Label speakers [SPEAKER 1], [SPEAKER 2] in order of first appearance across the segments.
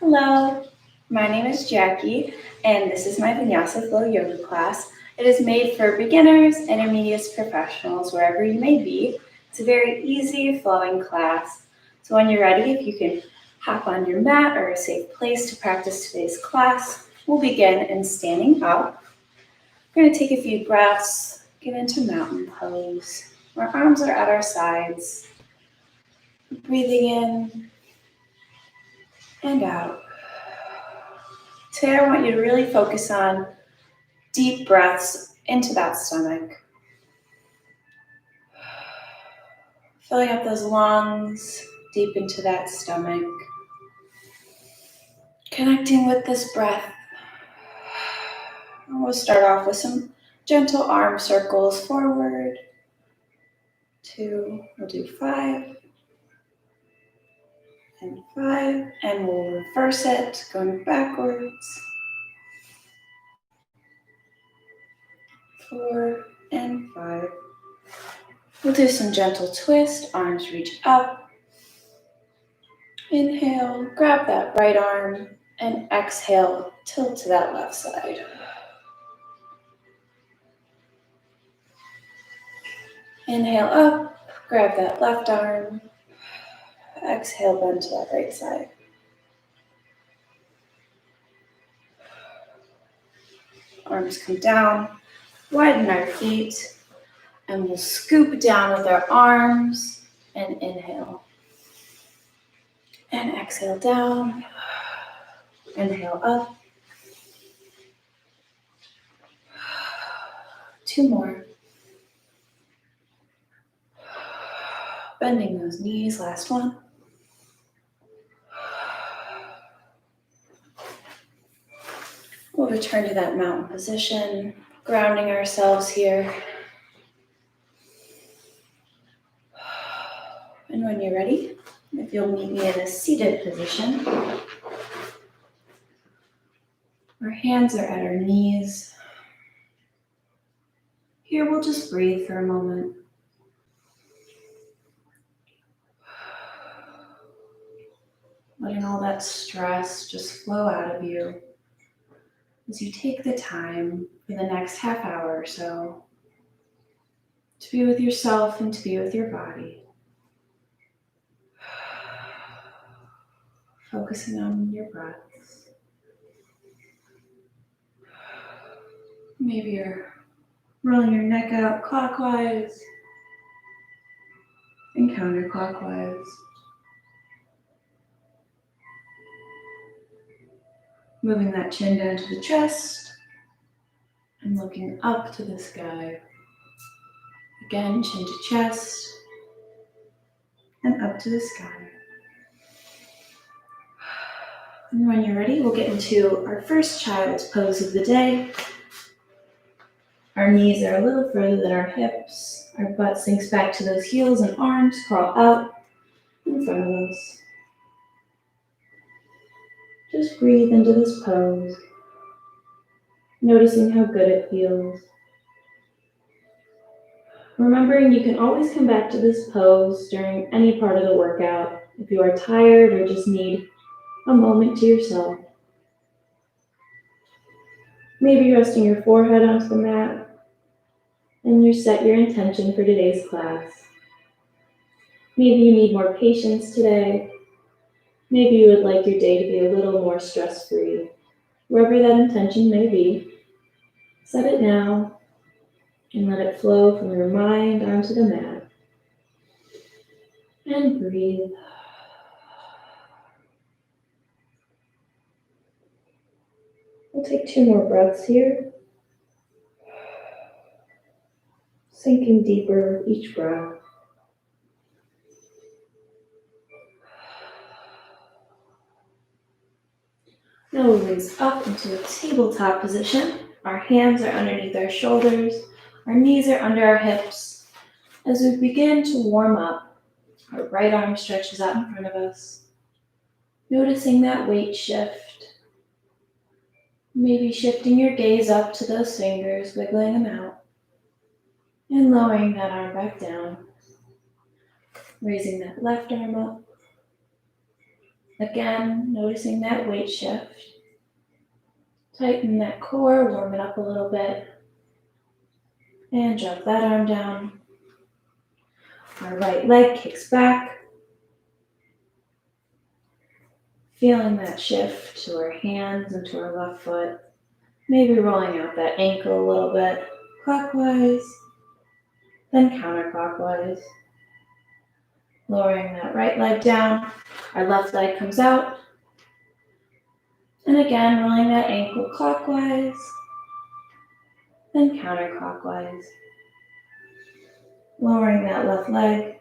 [SPEAKER 1] Hello, my name is Jackie, and this is my Vinyasa Flow yoga class. It is made for beginners, intermediates, professionals, wherever you may be. It's a very easy flowing class. So when you're ready, if you can hop on your mat or a safe place to practice today's class, we'll begin in standing up. We're going to take a few breaths, get into mountain pose. Our arms are at our sides. Breathing in and out. Today I want you to really focus on deep breaths into that stomach. Filling up those lungs deep into that stomach. Connecting with this breath. And we'll start off with some gentle arm circles forward. 2, we'll do 5. And 5. And we'll reverse it, going backwards. 4 and 5. We'll do some gentle twist, arms reach up. Inhale, grab that right arm, and exhale, tilt to that left side. Inhale up, grab that left arm, exhale, bend to that right side. Arms come down, widen our feet, and we'll scoop down with our arms and inhale. And exhale down, inhale up. 2 more. Bending those knees, last one. We'll return to that mountain position, grounding ourselves here. And when you're ready, if you'll meet me in a seated position, our hands are at our knees. Here we'll just breathe for a moment. Letting all that stress just flow out of you as you take the time for the next half hour or so to be with yourself and to be with your body. Focusing on your breaths. Maybe you're rolling your neck out clockwise and counterclockwise. Moving that chin down to the chest and looking up to the sky. Again, chin to chest and up to the sky. And when you're ready, we'll get into our first child's pose of the day. Our knees are a little further than our hips. Our butt sinks back to those heels and arms crawl out in front of us. Just breathe into this pose, noticing how good it feels. Remembering you can always come back to this pose during any part of the workout if you are tired or just need a moment to yourself. Maybe resting your forehead onto the mat and you set your intention for today's class. Maybe you need more patience today. Maybe you would like your day to be a little more stress-free. Wherever that intention may be, set it now and let it flow from your mind onto the mat. And breathe. We'll take 2 more breaths here. Sinking deeper with each breath. Now we'll raise up into a tabletop position. Our hands are underneath our shoulders. Our knees are under our hips. As we begin to warm up, our right arm stretches out in front of us. Noticing that weight shift. Maybe shifting your gaze up to those fingers, wiggling them out. And lowering that arm back down. Raising that left arm up. Again, noticing that weight shift. Tighten that core, warm it up a little bit. And drop that arm down. Our right leg kicks back. Feeling that shift to our hands and to our left foot. Maybe rolling out that ankle a little bit, clockwise, then counterclockwise. Lowering that right leg down, our left leg comes out. And again, rolling that ankle clockwise, then counterclockwise. Lowering that left leg.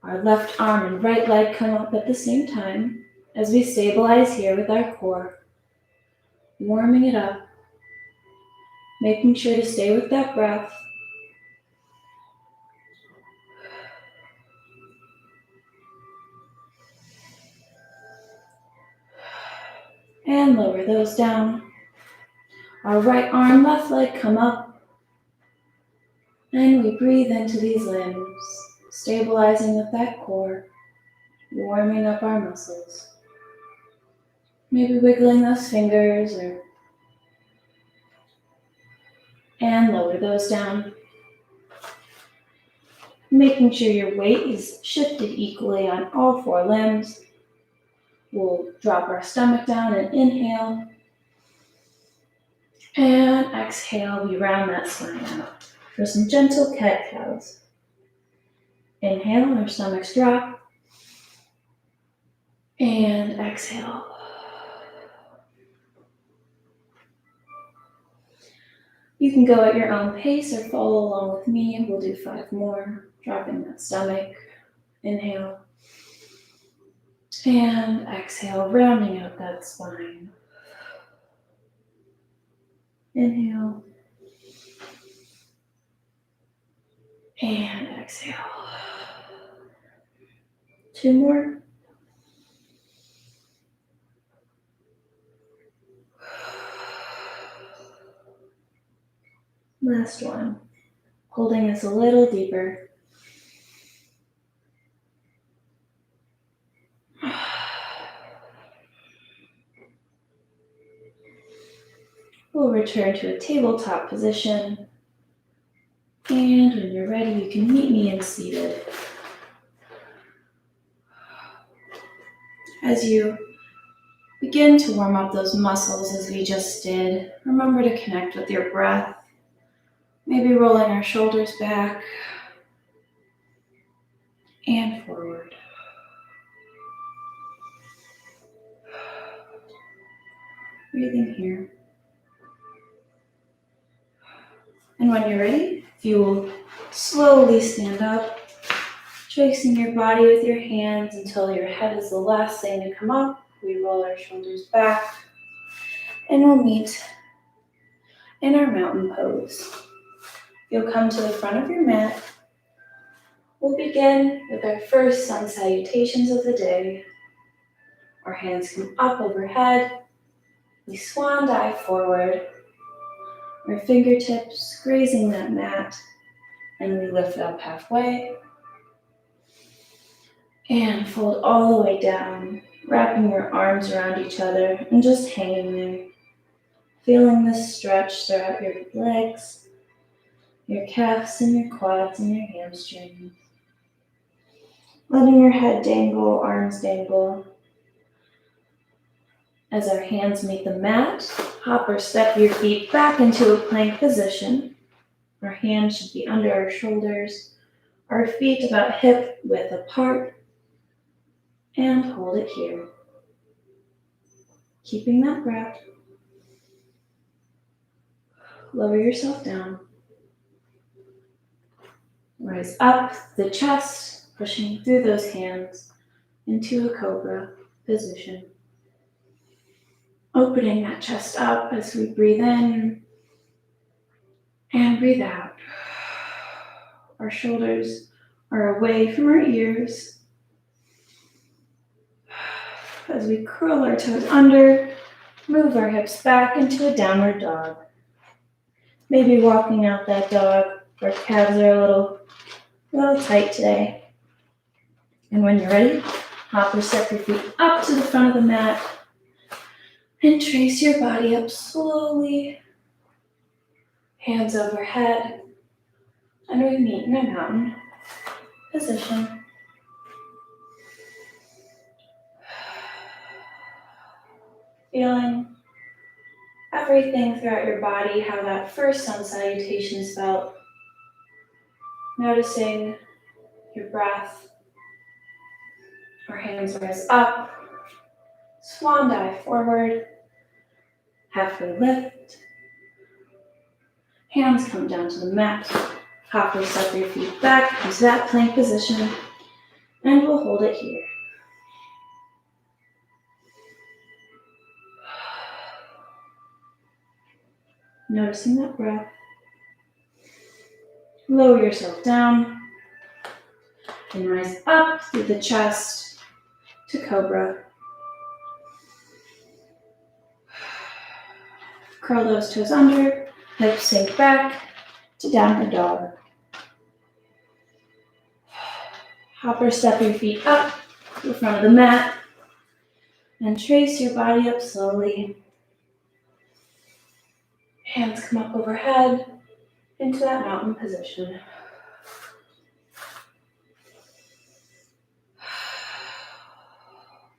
[SPEAKER 1] Our left arm and right leg come up at the same time as we stabilize here with our core. Warming it up. Making sure to stay with that breath. And lower those down. Our right arm, left leg come up. And we breathe into these limbs, stabilizing with that core, warming up our muscles. Maybe wiggling those fingers and lower those down. Making sure your weight is shifted equally on all four limbs. We'll drop our stomach down and inhale. And exhale, we round that spine out for some gentle cat-cows. Inhale, our stomachs drop. And exhale. You can go at your own pace or follow along with me. We'll do 5 more. Dropping that stomach. Inhale. And exhale, rounding out that spine. Inhale. And exhale. 2 more. Last one. Holding this a little deeper. We'll return to a tabletop position. And when you're ready, you can meet me in seated. As you begin to warm up those muscles as we just did, remember to connect with your breath. Maybe rolling our shoulders back and forward. Breathing here. And when you're ready, if you will slowly stand up, tracing your body with your hands until your head is the last thing to come up. We roll our shoulders back and we'll meet in our mountain pose. You'll come to the front of your mat. We'll begin with our first sun salutations of the day. Our hands come up overhead. We swan dive forward. Our fingertips grazing that mat. And we lift up halfway. And fold all the way down, wrapping your arms around each other and just hanging there. Feeling this stretch throughout your legs, your calves and your quads and your hamstrings. Letting your head dangle, arms dangle. As our hands meet the mat, hop or step your feet back into a plank position. Our hands should be under our shoulders, our feet about hip width apart, and hold it here. Keeping that breath. Lower yourself down. Rise up the chest, pushing through those hands into a cobra position. Opening that chest up as we breathe in and breathe out. Our shoulders are away from our ears. As we curl our toes under, move our hips back into a downward dog. Maybe walking out that dog. Our calves are a little tight today. And when you're ready, Hop or step your feet up to the front of the mat and trace your body up slowly. Hands overhead, and we meet in a mountain position. Feeling everything throughout your body, how that first sun salutation felt. Noticing your breath. Our hands rise up. Swan dive forward. Halfway lift. Hands come down to the mat. Hop or step your feet back into that plank position. And we'll hold it here. Noticing that breath. Lower yourself down and rise up through the chest to cobra. Curl those toes under, hips sink back to downward dog. Hop or step your feet up to the front of the mat and trace your body up slowly. Hands come up overhead into that mountain position.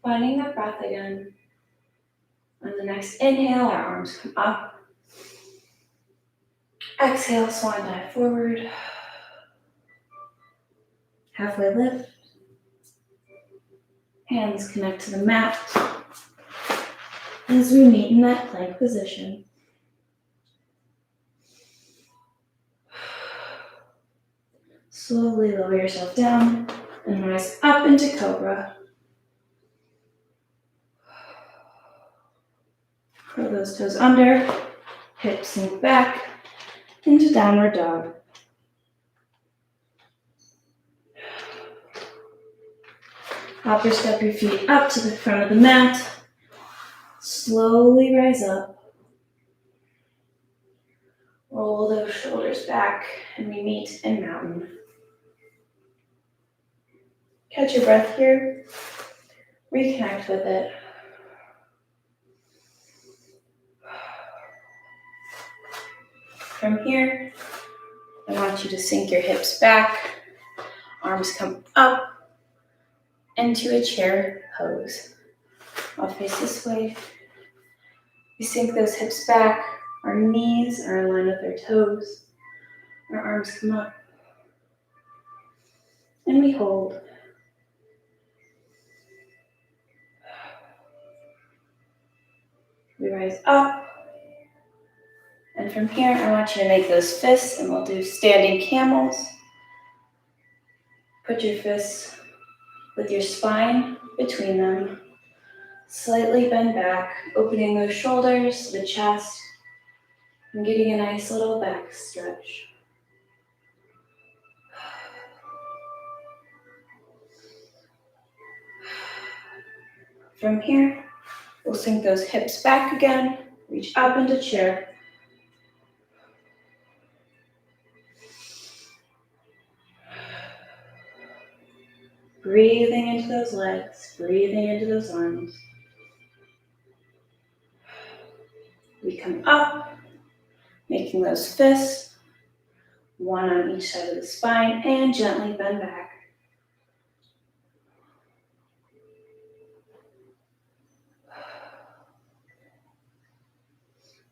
[SPEAKER 1] Finding that breath again. On the next inhale, our arms come up. Exhale, swan dive forward. Halfway lift. Hands connect to the mat as we meet in that plank position. Slowly lower yourself down and rise up into cobra. Curl those toes under, hips sink back into downward dog. Hop or step your feet up to the front of the mat. Slowly rise up. Roll those shoulders back and we meet in mountain. Catch your breath here. Reconnect with it. From here, I want you to sink your hips back. Arms come up into a chair pose. I'll face this way. We sink those hips back. Our knees are in line with our toes. Our arms come up. And we hold. We rise up. And from here, I want you to make those fists, and we'll do standing camels. Put your fists with your spine between them. Slightly bend back, opening those shoulders, the chest, and getting a nice little back stretch. From here, we'll sink those hips back again, reach up into chair. Breathing into those legs, breathing into those arms. We come up, making those fists, one on each side of the spine, and gently bend back.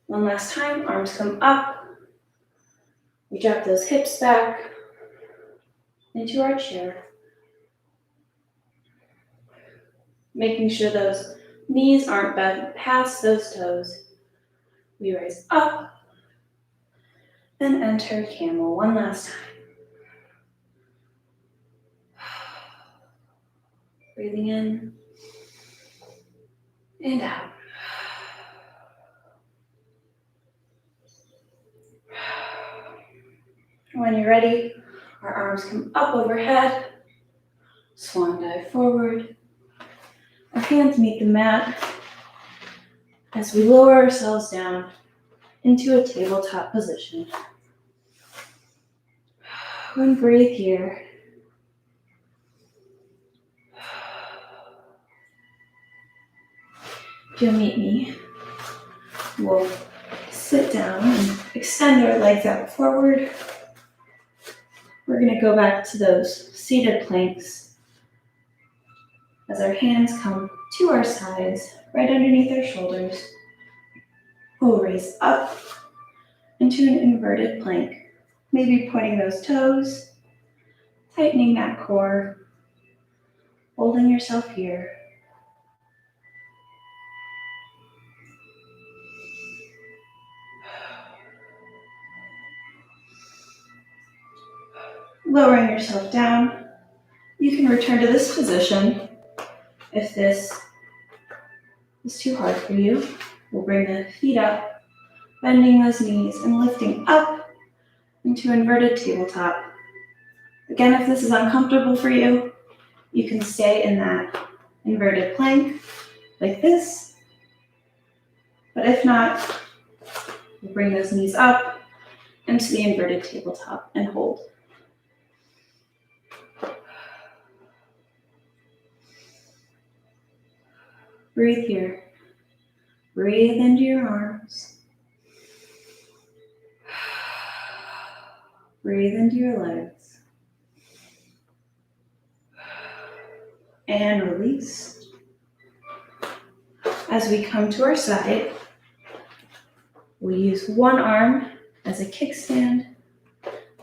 [SPEAKER 1] One last time, arms come up. We drop those hips back into our chair. Making sure those knees aren't bent past those toes. We rise up and enter camel one last time. Breathing in and out. When you're ready, our arms come up overhead. Swan dive forward. Our hands meet the mat as we lower ourselves down into a tabletop position. And breathe here. If you'll meet me, we'll sit down and extend our legs out forward. We're going to go back to those seated planks as our hands come to our sides, right underneath our shoulders. We'll raise up into an inverted plank, maybe pointing those toes, tightening that core, holding yourself here. Lowering yourself down, you can return to this position. If this is too hard for you, we'll bring the feet up, bending those knees and lifting up into inverted tabletop. Again, if this is uncomfortable for you, you can stay in that inverted plank like this. But if not, we'll bring those knees up into the inverted tabletop and hold. Breathe here. Breathe into your arms. Breathe into your legs. And release. As we come to our side, we use one arm as a kickstand,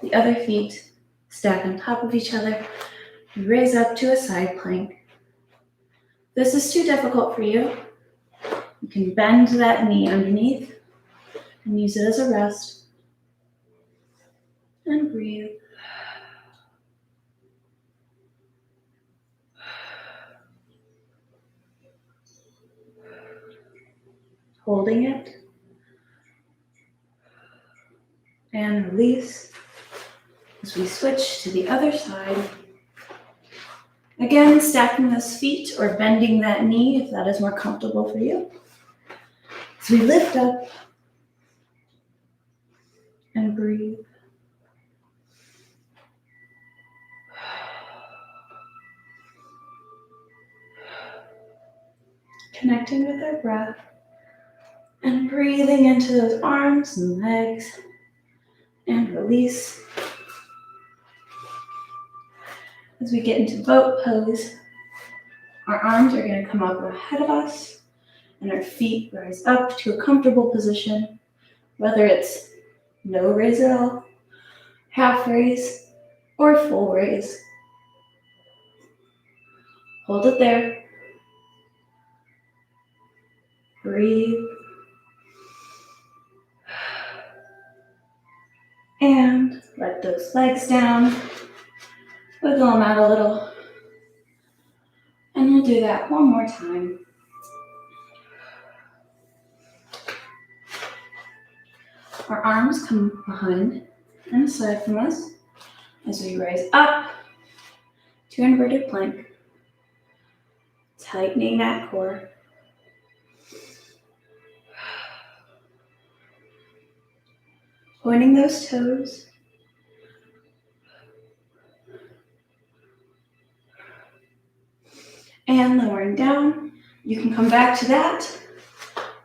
[SPEAKER 1] the other feet stack on top of each other. We raise up to a side plank. If this is too difficult for you, you can bend that knee underneath and use it as a rest. And breathe. Holding it. And release as we switch to the other side. Again, stacking those feet or bending that knee if that is more comfortable for you. As we lift up and breathe. Connecting with our breath and breathing into those arms and legs and release. As we get into boat pose, our arms are going to come up ahead of us and our feet rise up to a comfortable position, whether it's no raise at all, half raise, or full raise. Hold it there. Breathe. And let those legs down. Wiggle them out a little. And we'll do that one more time. Our arms come behind and aside from us as we rise up to inverted plank. Tightening that core. Pointing those toes. And lowering down. You can come back to that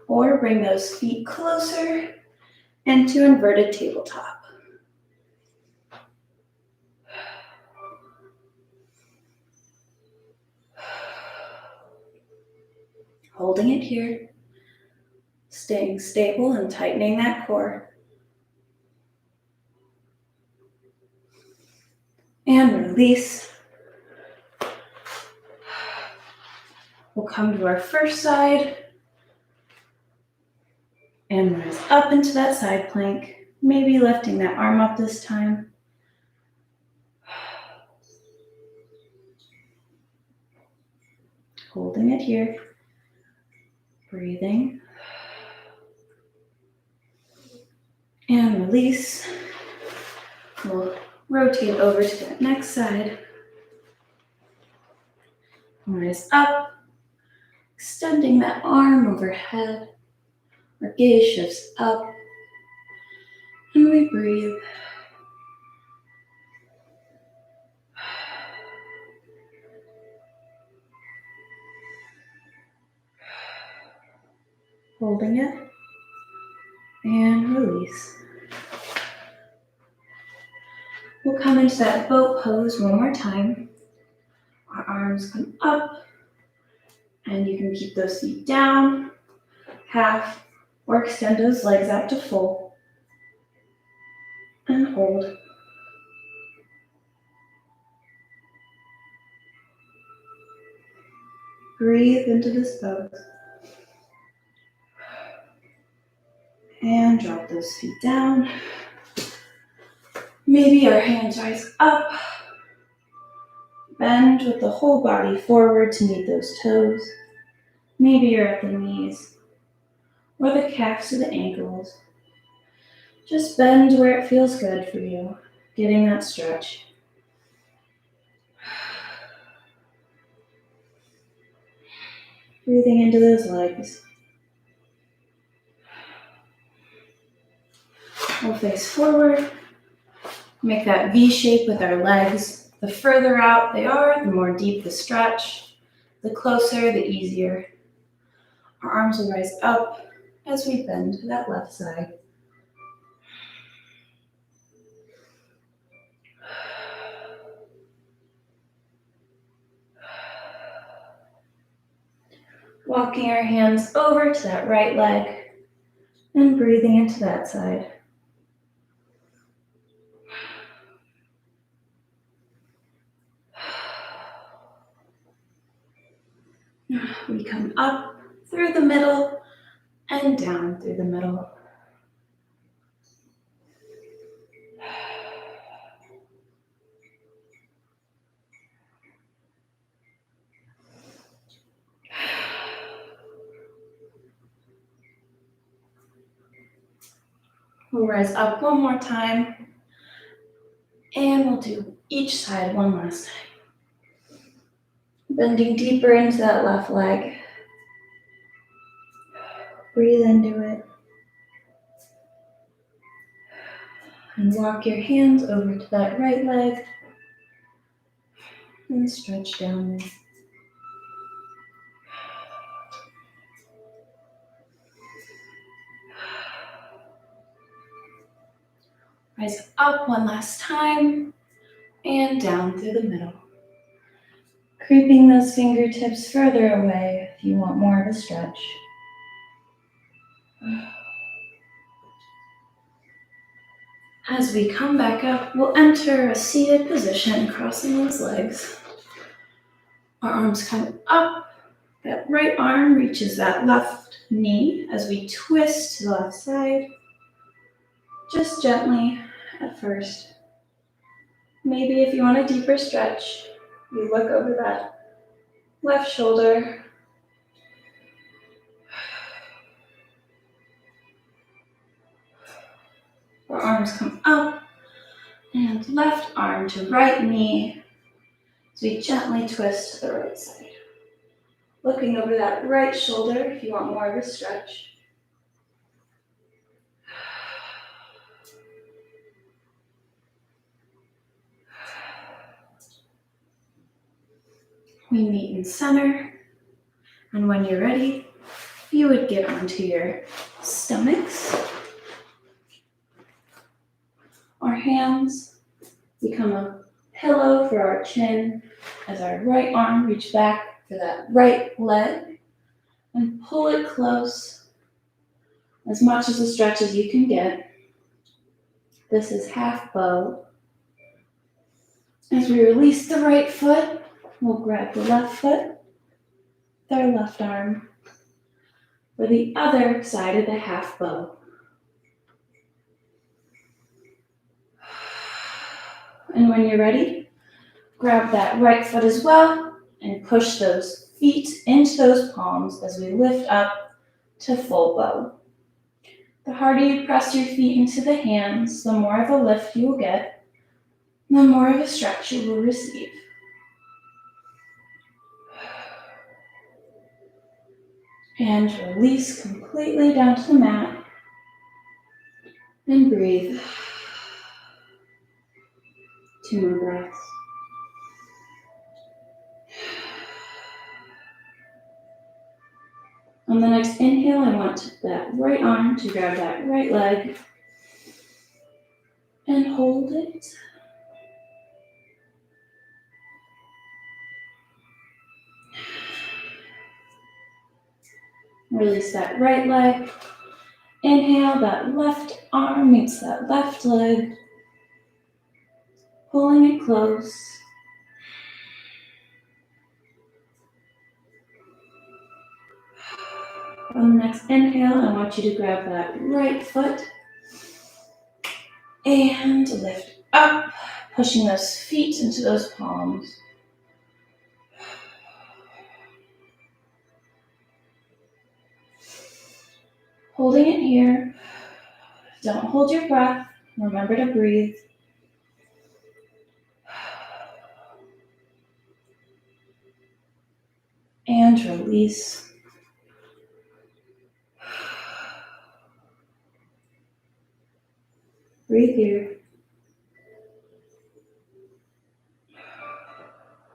[SPEAKER 1] or bring those feet closer into inverted tabletop. Holding it here. Staying stable and tightening that core. And release. We'll come to our first side and rise up into that side plank, maybe lifting that arm up this time. Holding it here, breathing, and release. We'll rotate over to that next side. Rise up, extending that arm overhead. Our gaze shifts up, and we breathe. holding it, and release. We'll come into that boat pose one more time. Our arms come up, and you can keep those feet down, half, or extend those legs out to full, and hold. Breathe into this pose. And drop those feet down. Maybe our hands rise up. Bend with the whole body forward to meet those toes. Maybe you're at the knees or the calves to the ankles. Just bend where it feels good for you, getting that stretch. Breathing into those legs. We'll face forward. Make that V shape with our legs. The further out they are, the more deep the stretch. The closer, the easier. Our arms will rise up as we bend to that left side. Walking our hands over to that right leg and breathing into that side. We come up through the middle and down through the middle. We'll rise up one more time, and we'll do each side one last time. Bending deeper into that left leg. Breathe into it. And walk your hands over to that right leg and stretch downward. Rise up one last time and down through the middle. Creeping those fingertips further away if you want more of a stretch. As we come back up, we'll enter a seated position, crossing those legs. Our arms come up. That right arm reaches that left knee as we twist to the left side. Just gently at first. Maybe if you want a deeper stretch, you look over that left shoulder. Our arms come up and left arm to right knee as we gently twist to the right side. Looking over that right shoulder if you want more of a stretch. We meet in center, and when you're ready, you would get onto your stomachs. Our hands become a pillow for our chin as our right arm reaches back for that right leg and pull it close as much as a stretch as you can get. This is half bow. As we release the right foot, we'll grab the left foot with our left arm for the other side of the half bow. And when you're ready, grab that right foot as well and push those feet into those palms as we lift up to full bow. The harder you press your feet into the hands, the more of a lift you will get, the more of a stretch you will receive. And release completely down to the mat and breathe. 2 more breaths. On the next inhale, I want that right arm to grab that right leg and hold it. Release that right leg. Inhale, that left arm meets that left leg, pulling it close. On the next inhale, I want you to grab that right foot and lift up, pushing those feet into those palms. Holding it here. Don't hold your breath. Remember to breathe. And release. Breathe here.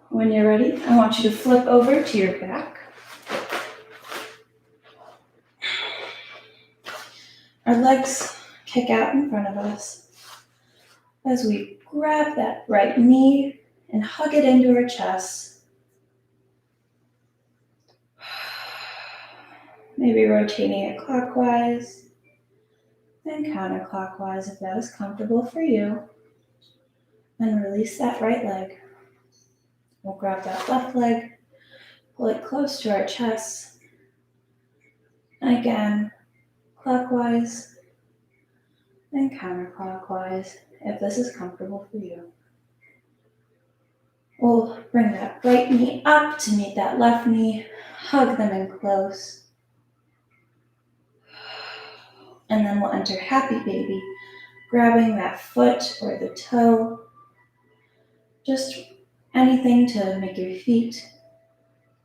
[SPEAKER 1] When you're ready, I want you to flip over to your back. Our legs kick out in front of us as we grab that right knee and hug it into our chest. Maybe rotating it clockwise and counterclockwise if that is comfortable for you. And release that right leg. We'll grab that left leg, pull it close to our chest. And again, clockwise and counterclockwise if this is comfortable for you. We'll bring that right knee up to meet that left knee, hug them in close. And then we'll enter happy baby, grabbing that foot or the toe, just anything to make your feet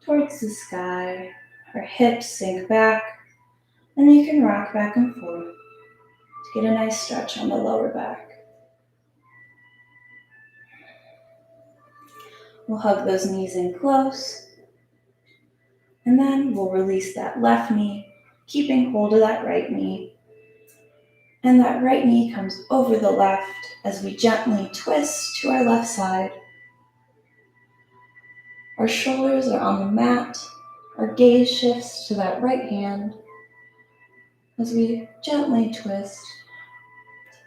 [SPEAKER 1] towards the sky, or hips sink back, and you can rock back and forth to get a nice stretch on the lower back. We'll hug those knees in close, and then we'll release that left knee, keeping hold of that right knee. And that right knee comes over the left as we gently twist to our left side. Our shoulders are on the mat. Our gaze shifts to that right hand as we gently twist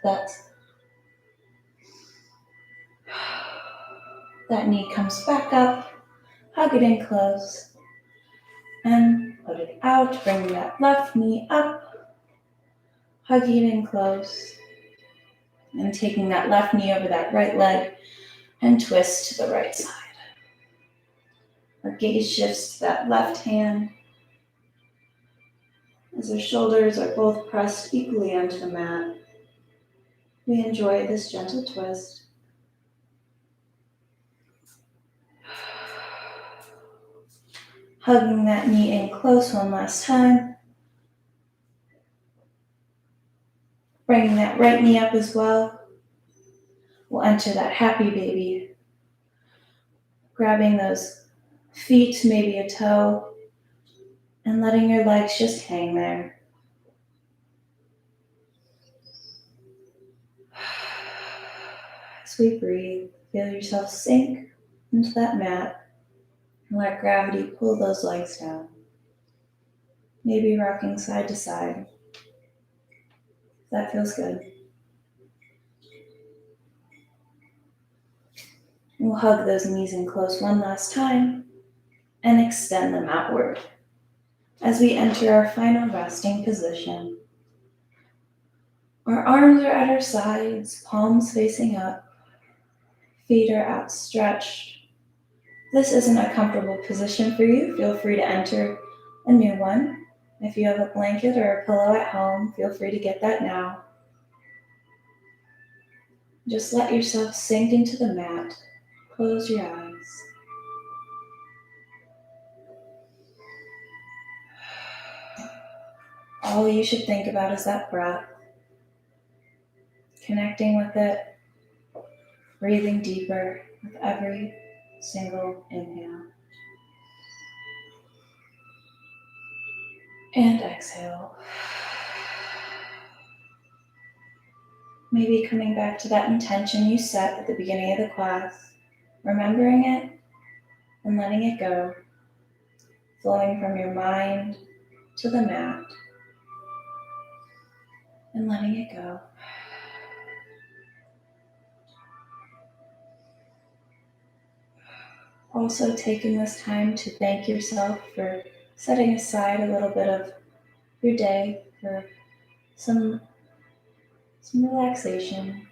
[SPEAKER 1] to that knee comes back up, hug it in close, and put it out, bringing that left knee up, hugging it in close, and taking that left knee over that right leg and twist to the right side. Our gaze shifts to that left hand as our shoulders are both pressed equally onto the mat. We enjoy this gentle twist. Hugging that knee in close one last time. Bringing that right knee up as well. We'll enter that happy baby. Grabbing those feet, maybe a toe, and letting your legs just hang there. As we breathe, feel yourself sink into that mat and let gravity pull those legs down. Maybe rocking side to side. That feels good. We'll hug those knees in close one last time and extend them outward as we enter our final resting position. Our arms are at our sides, palms facing up, feet are outstretched. This isn't a comfortable position for you. Feel free to enter a new one. If you have a blanket or a pillow at home, feel free to get that now. Just let yourself sink into the mat. Close your eyes. All you should think about is that breath, connecting with it, breathing deeper with every single inhale. And exhale. Maybe coming back to that intention you set at the beginning of the class, remembering it and letting it go, flowing from your mind to the mat and letting it go. Also taking this time to thank yourself for setting aside a little bit of your day for some relaxation.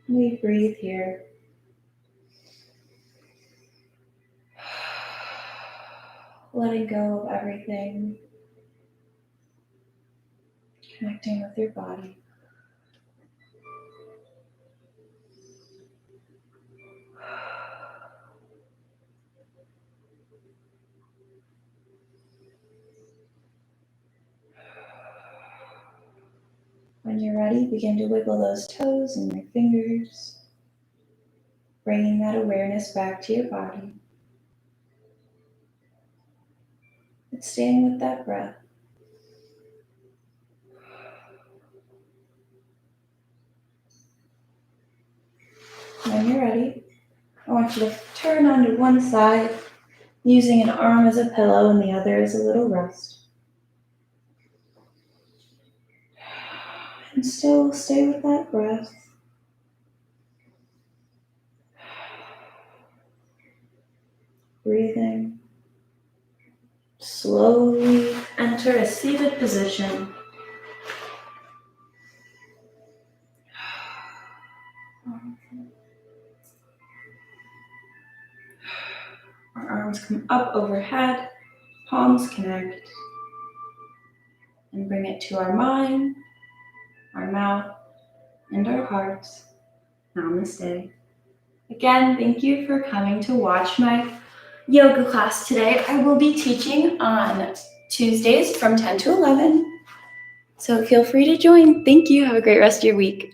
[SPEAKER 1] We breathe here. Letting go of everything. Connecting with your body. When you're ready, begin to wiggle those toes and your fingers, bringing that awareness back to your body. But staying with that breath. When you're ready, I want you to turn onto one side, using an arm as a pillow and the other as a little rest. And still stay with that breath. Breathing. Slowly enter a seated position. Our arms come up overhead, palms connect, and bring it to our mind, our mouth, and our hearts. Namaste. Again, thank you for coming to watch my yoga class today. I will be teaching on Tuesdays from 10 to 11, so feel free to join. Thank you. Have a great rest of your week.